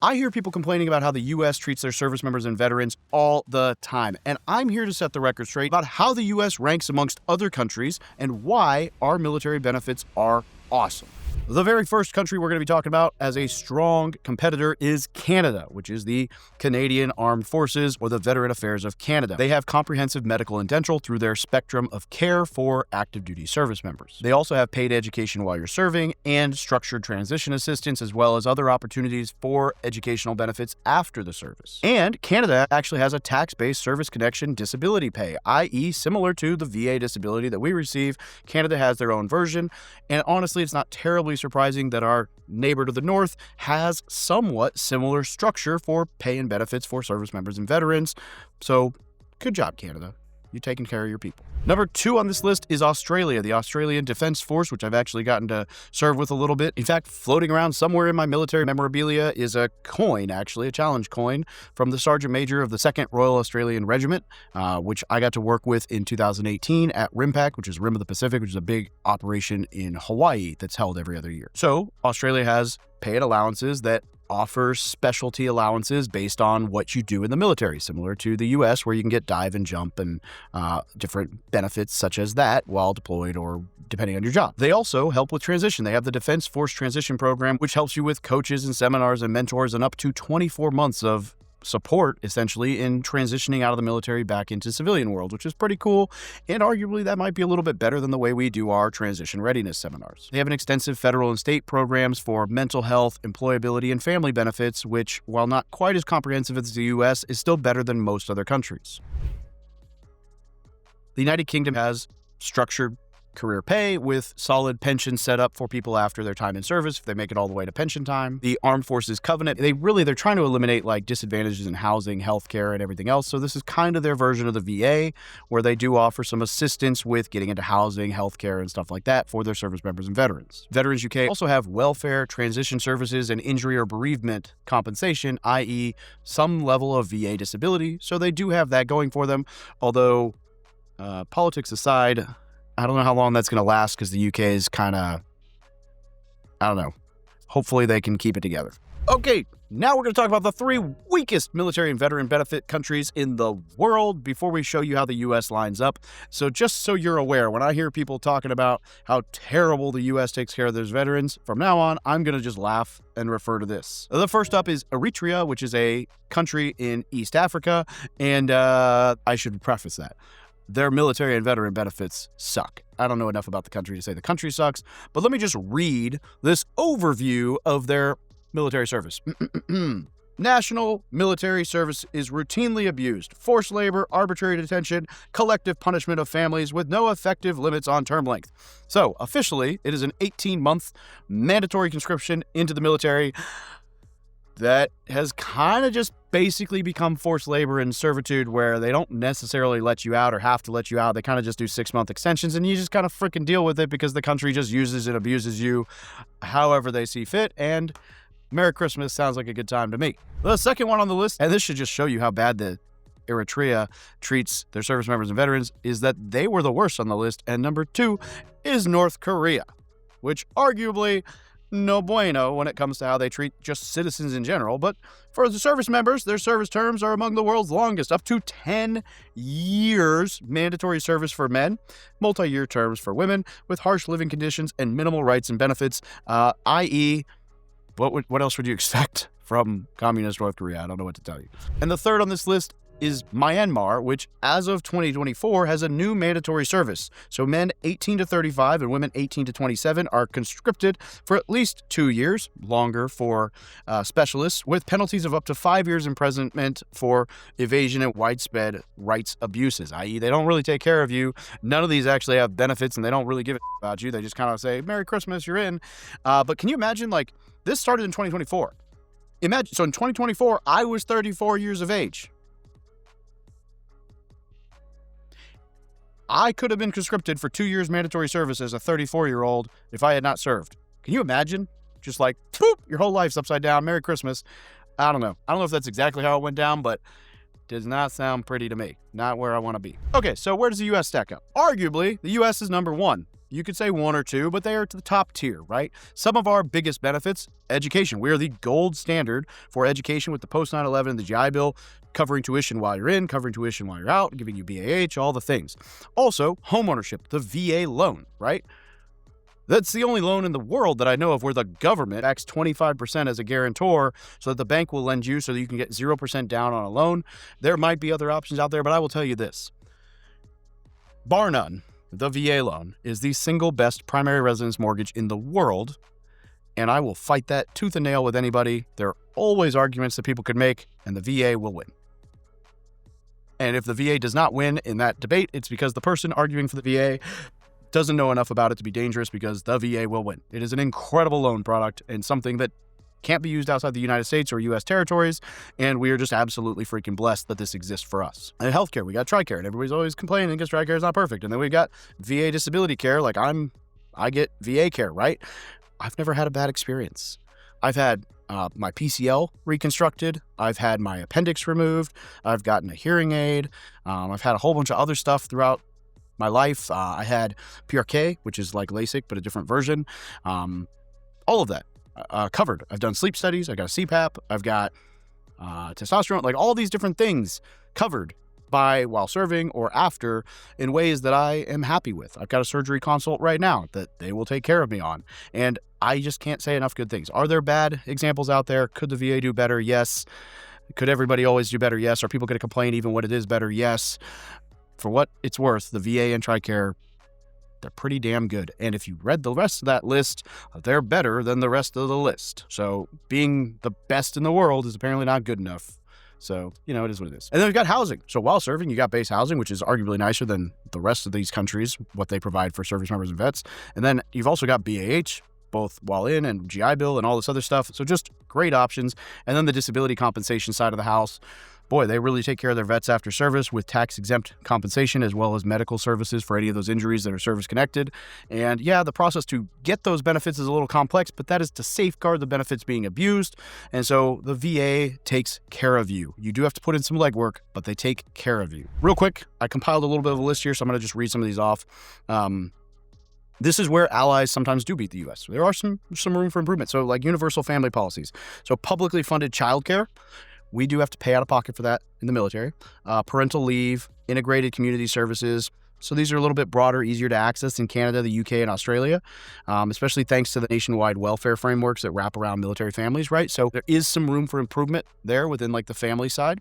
I hear people complaining about how the U.S. treats their service members and veterans all the time, and I'm here to set the record straight about how the U.S. ranks amongst other countries and why our military benefits are awesome. The very first country we're going to be talking about as a strong competitor is Canada, which is the Canadian Armed Forces, or the Veteran Affairs of Canada. They have comprehensive medical and dental through their spectrum of care for active duty service members. They also have paid education while you're serving and structured transition assistance, as well as other opportunities for educational benefits after the service. And Canada actually has a tax-based service connection disability pay, i.e. similar to the VA disability that we receive. Canada has their own version, and honestly, it's not terribly surprising that our neighbor to the north has somewhat similar structure for pay and benefits for service members and veterans. So, good job, Canada. You're taking care of your people. Number 2 on this list is Australia, the Australian Defence Force, which I've actually gotten to serve with a little bit. In fact, floating around somewhere in my military memorabilia is a coin, actually, a challenge coin from the Sergeant Major of the 2nd Royal Australian Regiment, which I got to work with in 2018 at RIMPAC, which is Rim of the Pacific, which is a big operation in Hawaii that's held every other year. So Australia has paid allowances that offers specialty allowances based on what you do in the military, similar to the U.S., where you can get dive and jump and different benefits such as that while deployed or depending on your job. They also help with transition. They have the Defense Force Transition Program, which helps you with coaches and seminars and mentors and up to 24 months of support, essentially, in transitioning out of the military back into civilian world, which is pretty cool, and arguably that might be a little bit better than the way we do our transition readiness seminars. They have an extensive federal and state programs for mental health, employability, and family benefits, which, while not quite as comprehensive as the U.S., is still better than most other countries. The United Kingdom has structured career pay with solid pensions set up for people after their time in service if they make it all the way to pension time. The Armed Forces Covenant, they're trying to eliminate like disadvantages in housing, healthcare, and everything else. So this is kind of their version of the VA, where they do offer some assistance with getting into housing, healthcare, and stuff like that for their service members and veterans. Veterans UK also have welfare, transition services, and injury or bereavement compensation, i.e. some level of VA disability. So they do have that going for them, although politics aside, I don't know how long that's going to last because the UK is kind of, I don't know. Hopefully they can keep it together. Okay, now we're going to talk about the 3 weakest military and veteran benefit countries in the world before we show you how the U.S. lines up. So just so you're aware, when I hear people talking about how terrible the U.S. takes care of their veterans, from now on, I'm going to just laugh and refer to this. The first up is Eritrea, which is a country in East Africa, and I should preface that. Their military and veteran benefits suck. I don't know enough about the country to say the country sucks, but let me just read this overview of their military service. National military service is routinely abused. Forced labor, arbitrary detention, collective punishment of families with no effective limits on term length. So, officially, it is an 18-month mandatory conscription into the military that has kind of just basically become forced labor and servitude, where they don't necessarily let you out or have to let you out. They kind of just do 6-month extensions, and you just kind of freaking deal with it because the country just uses and abuses you however they see fit. And Merry Christmas sounds like a good time to me. The second one on the list, and this should just show you how bad the Eritrea treats their service members and veterans, is that they were the worst on the list. And number 2 is North Korea, which arguably no bueno when it comes to how they treat just citizens in general. But for the service members, their service terms are among the world's longest, up to 10 years mandatory service for men, multi-year terms for women, with harsh living conditions and minimal rights and benefits, i.e., what else would you expect from communist North Korea? I don't know what to tell you. And the third on this list is Myanmar, which as of 2024 has a new mandatory service. So men 18 to 35 and women 18 to 27 are conscripted for at least 2 years, longer for specialists, with penalties of up to 5 years imprisonment for evasion and widespread rights abuses, i.e. they don't really take care of you. None of these actually have benefits, and they don't really give a about you. They just kind of say, Merry Christmas, you're in. But can you imagine, like, this started in 2024. So in 2024, I was 34 years of age. I could have been conscripted for 2 years mandatory service as a 34-year-old if I had not served. Can you imagine? Just like, poop, your whole life's upside down. Merry Christmas. I don't know. I don't know if that's exactly how it went down, but it does not sound pretty to me. Not where I want to be. Okay, so where does the U.S. stack up? Arguably, the U.S. is number 1. You could say one or two, but they are to the top tier, right? Some of our biggest benefits, education. We are the gold standard for education with the post 9/11 and the GI Bill, covering tuition while you're in, covering tuition while you're out, giving you BAH, all the things. Also, homeownership, the VA loan, right? That's the only loan in the world that I know of where the government backs 25% as a guarantor so that the bank will lend you so that you can get 0% down on a loan. There might be other options out there, but I will tell you this. Bar none, the VA loan is the single best primary residence mortgage in the world, and I will fight that tooth and nail with anybody. There are always arguments that people could make, and the VA will win. And if the VA does not win in that debate, it's because the person arguing for the VA doesn't know enough about it to be dangerous, because the VA will win. It is an incredible loan product and something that can't be used outside the United States or U.S. territories, and we are just absolutely freaking blessed that this exists for us. And healthcare, we got TRICARE, and everybody's always complaining because TRICARE is not perfect. And then we got VA disability care, like I get VA care, right? I've never had a bad experience. I've had my PCL reconstructed. I've had my appendix removed. I've gotten a hearing aid. I've had a whole bunch of other stuff throughout my life. I had PRK, which is like LASIK, but a different version. All of that covered. I've done sleep studies. I got a CPAP. I've got testosterone, like all these different things covered by while serving or after in ways that I am happy with. I've got a surgery consult right now that they will take care of me on. And I just can't say enough good things. Are there bad examples out there? Could the VA do better? Yes. Could everybody always do better? Yes. Are people going to complain even when it is better? Yes. For what it's worth, the VA and TRICARE, they're pretty damn good. And if you read the rest of that list, they're better than the rest of the list. So being the best in the world is apparently not good enough. So, it is what it is. And then we've got housing. So while serving, you got base housing, which is arguably nicer than the rest of these countries, what they provide for service members and vets. And then you've also got BAH, both while in and GI Bill and all this other stuff. So just great options. And then the disability compensation side of the house. Boy, they really take care of their vets after service with tax-exempt compensation as well as medical services for any of those injuries that are service-connected. And yeah, the process to get those benefits is a little complex, but that is to safeguard the benefits being abused. And so the VA takes care of you. You do have to put in some legwork, but they take care of you. Real quick, I compiled a little bit of a list here, so I'm going to just read some of these off. This is where allies sometimes do beat the U.S. There are some room for improvement. So like universal family policies. So publicly funded childcare. We do have to pay out of pocket for that in the military. Parental leave, integrated community services. So these are a little bit broader, easier to access in Canada, the UK, and Australia, especially thanks to the nationwide welfare frameworks that wrap around military families, right? So there is some room for improvement there within like the family side.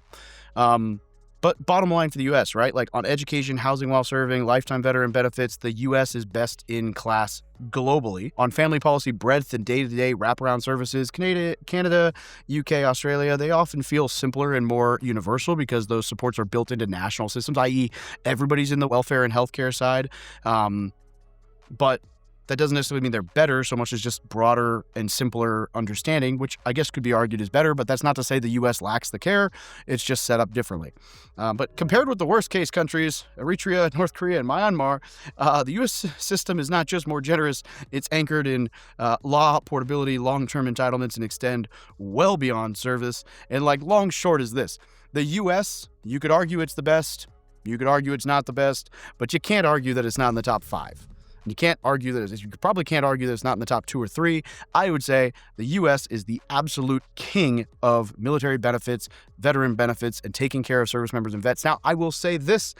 But bottom line for the U.S., right? Like on education, housing while serving, lifetime veteran benefits, the U.S. is best in class globally. On family policy, breadth and day-to-day wraparound services, Canada, UK, Australia, they often feel simpler and more universal because those supports are built into national systems, i.e. everybody's in the welfare and healthcare side. But that doesn't necessarily mean they're better so much as just broader and simpler understanding, which I guess could be argued is better, but that's not to say the U.S. lacks the care. It's just set up differently. But compared with the worst case countries, Eritrea, North Korea, and Myanmar, the U.S. system is not just more generous, it's anchored in law, portability, long-term entitlements, and extend well beyond service. And like long short is this. The U.S., you could argue it's the best, you could argue it's not the best, but you can't argue that it's not in the top 5. You can't argue that you probably can't argue that it's not in the top 2 or 3. I would say the U.S. is the absolute king of military benefits, veteran benefits, and taking care of service members and vets. Now, I will say this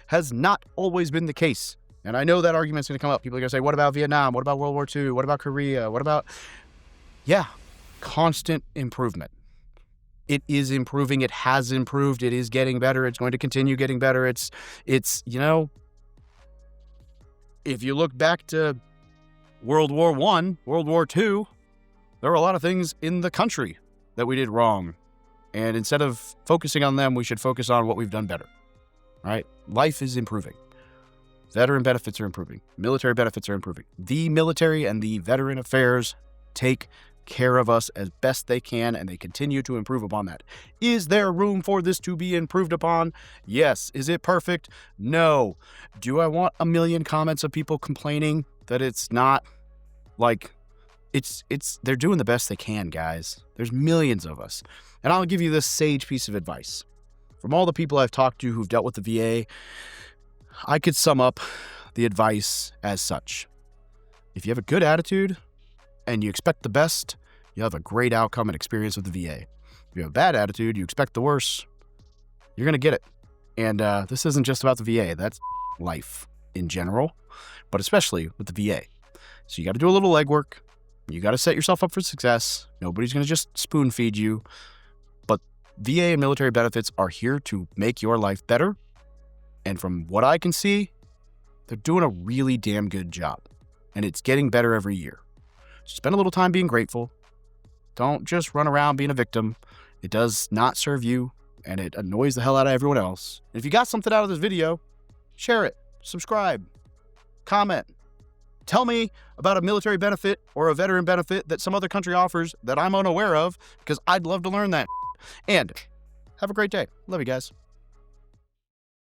has not always been the case. And I know that argument's going to come up. People are going to say, what about Vietnam? What about World War II? What about Korea? What about... Yeah, constant improvement. It is improving. It has improved. It is getting better. It's going to continue getting better. It's if you look back to World War I, World War II, there were a lot of things in the country that we did wrong. And instead of focusing on them, we should focus on what we've done better. Right? Life is improving. Veteran benefits are improving. Military benefits are improving. The military and the veteran affairs take care of us as best they can, and they continue to improve upon that. Is there room for this to be improved upon? Yes. Is it perfect? No. Do I want a million comments of people complaining that it's not? Like, they're doing the best they can, guys. There's millions of us. And I'll give you this sage piece of advice. From all the people I've talked to who've dealt with the VA, I could sum up the advice as such. If you have a good attitude and you expect the best, you have a great outcome and experience with the VA. If you have a bad attitude, you expect the worst, you're going to get it. And this isn't just about the VA. That's life in general, but especially with the VA. So you got to do a little legwork. You got to set yourself up for success. Nobody's going to just spoon feed you. But VA and military benefits are here to make your life better. And from what I can see, they're doing a really damn good job. And it's getting better every year. So spend a little time being grateful. Don't just run around being a victim. It does not serve you, and it annoys the hell out of everyone else. And if you got something out of this video, share it, subscribe, comment. Tell me about a military benefit or a veteran benefit that some other country offers that I'm unaware of, because I'd love to learn that. And have a great day. Love you guys.